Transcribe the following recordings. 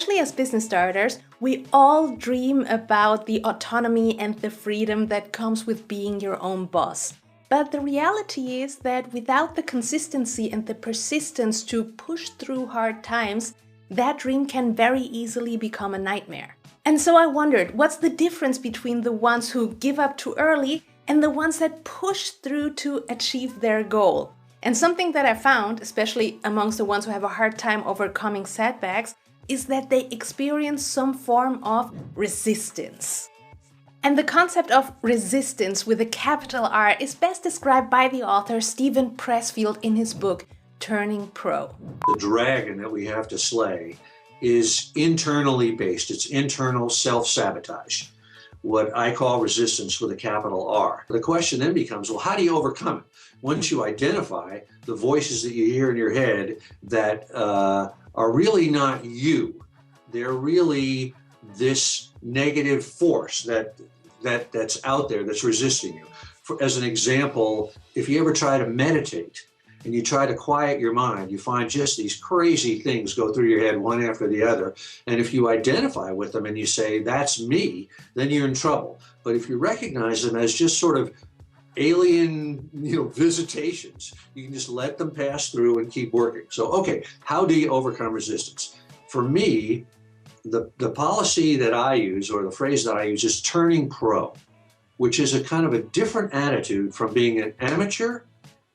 Especially as business starters, we all dream about the autonomy and the freedom that comes with being your own boss. But the reality is that without the consistency and the persistence to push through hard times, that dream can very easily become a nightmare. And so I wondered, what's the difference between the ones who give up too early and the ones that push through to achieve their goal? And something that I found, especially amongst the ones who have a hard time overcoming setbacks, is that they experience some form of resistance. And the concept of resistance with a capital R is best described by the author Steven Pressfield in his book, Turning Pro. The dragon that we have to slay is internally based. It's internal self-sabotage, what I call resistance with a capital R. The question then becomes, well, how do you overcome it? Once you identify the voices that you hear in your head that are really not you. They're really this negative force that's out there that's resisting you. As an example, if you ever try to meditate and you try to quiet your mind, you find just these crazy things go through your head one after the other. And if you identify with them and you say, that's me, then you're in trouble. But if you recognize them as just sort of alien, visitations, you can just let them pass through and keep working. So, okay, how do you overcome resistance? For me, the policy that I use, or the phrase that I use, is turning pro, which is a kind of a different attitude from being an amateur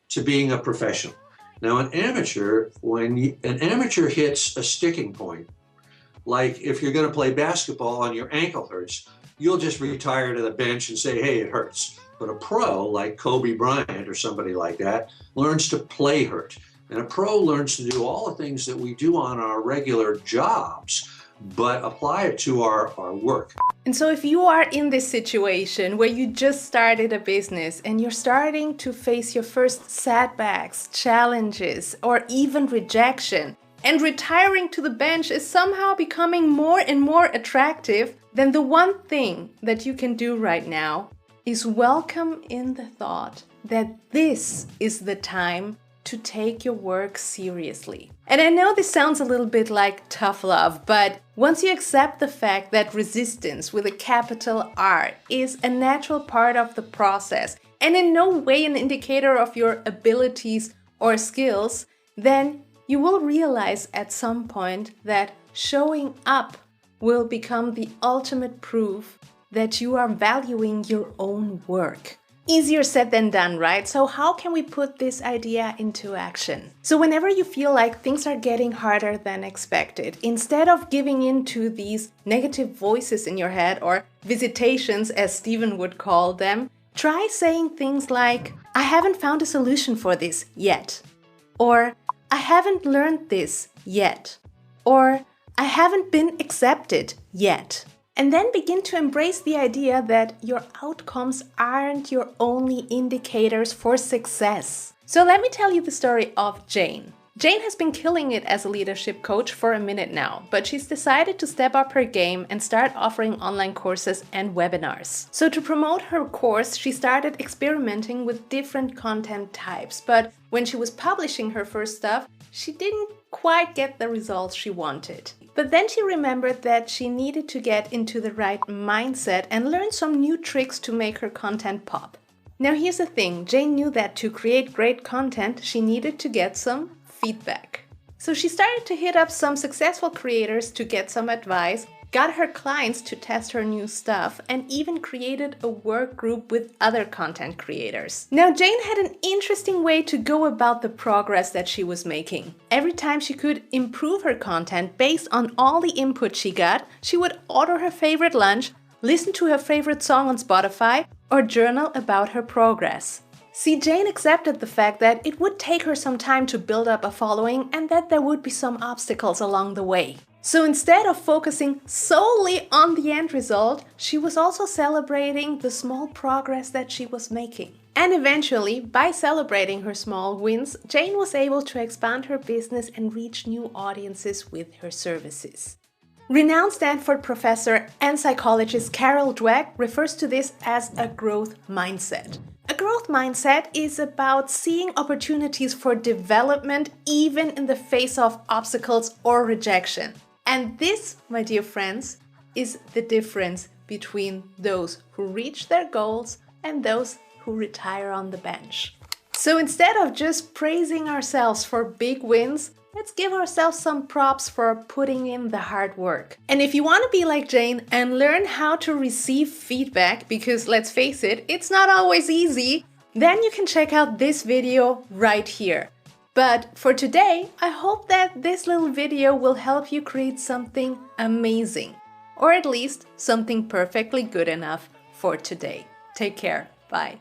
to being a professional. Now, an amateur, when an amateur hits a sticking point, like if you're going to play basketball and your ankle hurts, you'll just retire to the bench and say, hey, it hurts. But a pro, like Kobe Bryant or somebody like that, learns to play hurt. And a pro learns to do all the things that we do on our regular jobs, but apply it to our work. And so if you are in this situation where you just started a business and you're starting to face your first setbacks, challenges, or even rejection, and retiring to the bench is somehow becoming more and more attractive, then the one thing that you can do right now is welcome in the thought that this is the time to take your work seriously. And I know this sounds a little bit like tough love, but once you accept the fact that resistance with a capital R is a natural part of the process and in no way an indicator of your abilities or skills, then you will realize at some point that showing up will become the ultimate proof that you are valuing your own work. Easier said than done, right? So how can we put this idea into action? So whenever you feel like things are getting harder than expected, instead of giving in to these negative voices in your head, or visitations as Stephen would call them, try saying things like, I haven't found a solution for this yet. Or, I haven't learned this yet. Or, I haven't been accepted yet. And then begin to embrace the idea that your outcomes aren't your only indicators for success. So let me tell you the story of Jane. Jane has been killing it as a leadership coach for a minute now, but she's decided to step up her game and start offering online courses and webinars. So to promote her course, she started experimenting with different content types, but when she was publishing her first stuff, she didn't quite get the results she wanted. But then she remembered that she needed to get into the right mindset and learn some new tricks to make her content pop. Now here's the thing, Jane knew that to create great content, she needed to get some feedback. So she started to hit up some successful creators to get some advice, got her clients to test her new stuff, and even created a work group with other content creators. Now, Jane had an interesting way to go about the progress that she was making. Every time she could improve her content based on all the input she got, she would order her favorite lunch, listen to her favorite song on Spotify, or journal about her progress. See, Jane accepted the fact that it would take her some time to build up a following and that there would be some obstacles along the way. So instead of focusing solely on the end result, she was also celebrating the small progress that she was making. And eventually, by celebrating her small wins, Jane was able to expand her business and reach new audiences with her services. Renowned Stanford professor and psychologist Carol Dweck refers to this as a growth mindset. A growth mindset is about seeing opportunities for development even in the face of obstacles or rejection. And this, my dear friends, is the difference between those who reach their goals and those who retire on the bench. So instead of just praising ourselves for big wins, let's give ourselves some props for putting in the hard work. And if you want to be like Jane and learn how to receive feedback, because let's face it, it's not always easy, then you can check out this video right here. But for today, I hope that this little video will help you create something amazing, or at least something perfectly good enough for today. Take care. Bye.